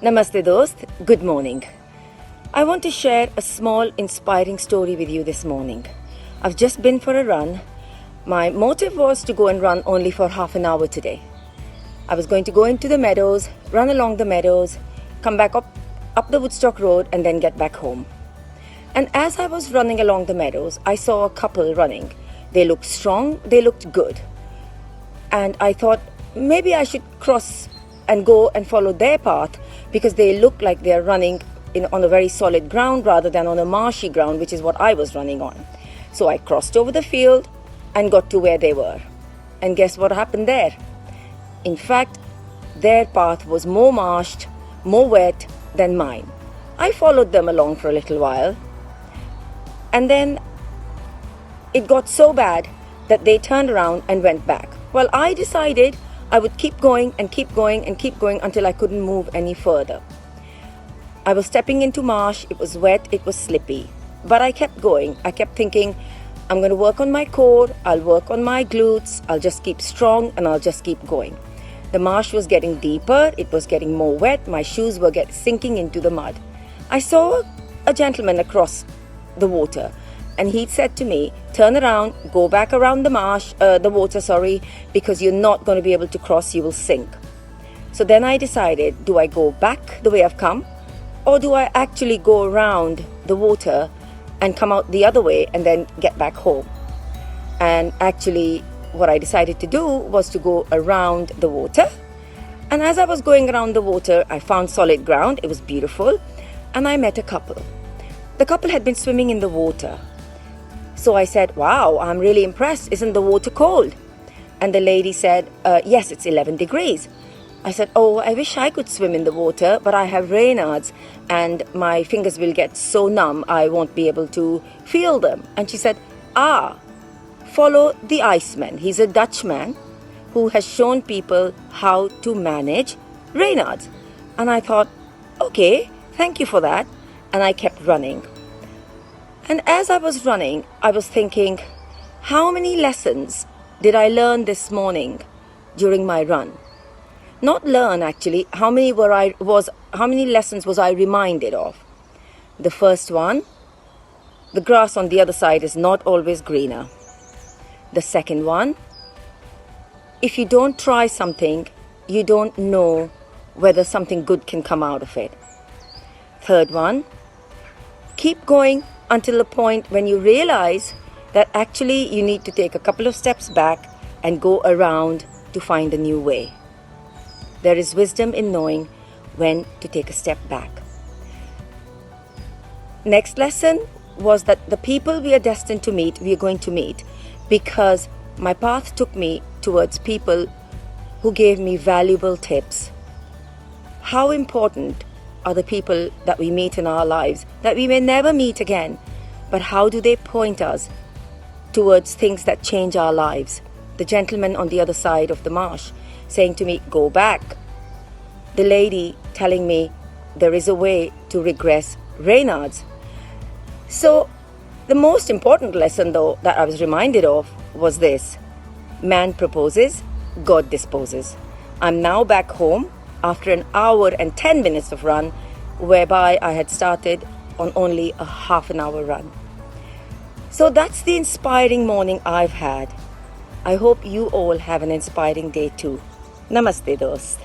Namaste Dost, good morning. I want to share a small inspiring story with you this morning. I've just been for a run. My motive was to go and run only for half an hour today. I was going to go into the meadows, run along the meadows, come back up the Woodstock Road and then get back home. And as I was running along the meadows, I saw a couple running. They looked strong, they looked good. And I thought maybe I should cross and go and follow their path because they look like they're running on a very solid ground rather than on a marshy ground, which is what I was running on. So I crossed over the field and got to where they were. And guess what happened there? In fact, their path was more marshed, more wet than mine. I followed them along for a little while. And then it got so bad that they turned around and went back. Well, I decided I would keep going and keep going and keep going until I couldn't move any further. I was stepping into marsh, it was wet, it was slippy. But I kept going. I kept thinking, I'm going to work on my core, I'll work on my glutes, I'll just keep strong and I'll just keep going. The marsh was getting deeper, it was getting more wet, my shoes were sinking into the mud. I saw a gentleman across the water and he said to me, turn around, go back around the water, because you're not going to be able to cross, you will sink. So then I decided, do I go back the way I've come or do I actually go around the water and come out the other way and then get back home? And actually what I decided to do was to go around the water. And as I was going around the water, I found solid ground. It was beautiful. And I met a couple. The couple had been swimming in the water. So I said, wow, I'm really impressed. Isn't the water cold? And the lady said, yes, it's 11 degrees. I said, oh, I wish I could swim in the water, but I have Raynaud's and my fingers will get so numb, I won't be able to feel them. And she said, follow the Iceman. He's a Dutchman who has shown people how to manage Raynaud's. And I thought, okay, thank you for that. And I kept running. And as I was running, I was thinking, how many lessons did I learn this morning during my run? Not learn actually, how many lessons was I reminded of? The first one, the grass on the other side is not always greener. The second one, if you don't try something, you don't know whether something good can come out of it. Third one, keep going until the point when you realize that actually you need to take a couple of steps back and go around to find a new way. There is wisdom in knowing when to take a step back. Next lesson was that the people we are destined to meet, we are going to meet, because my path took me towards people who gave me valuable tips. How important are the people that we meet in our lives that we may never meet again, but how do they point us towards things that change our lives? The gentleman on the other side of the marsh saying to me, go back. The lady telling me there is a way to regress Raynaud's. So the most important lesson though that I was reminded of was this: man proposes, God disposes. I'm now back home after an hour and 10 minutes of run, whereby I had started on only a half an hour run. So that's the inspiring morning I've had. I hope you all have an inspiring day too. Namaste Dost.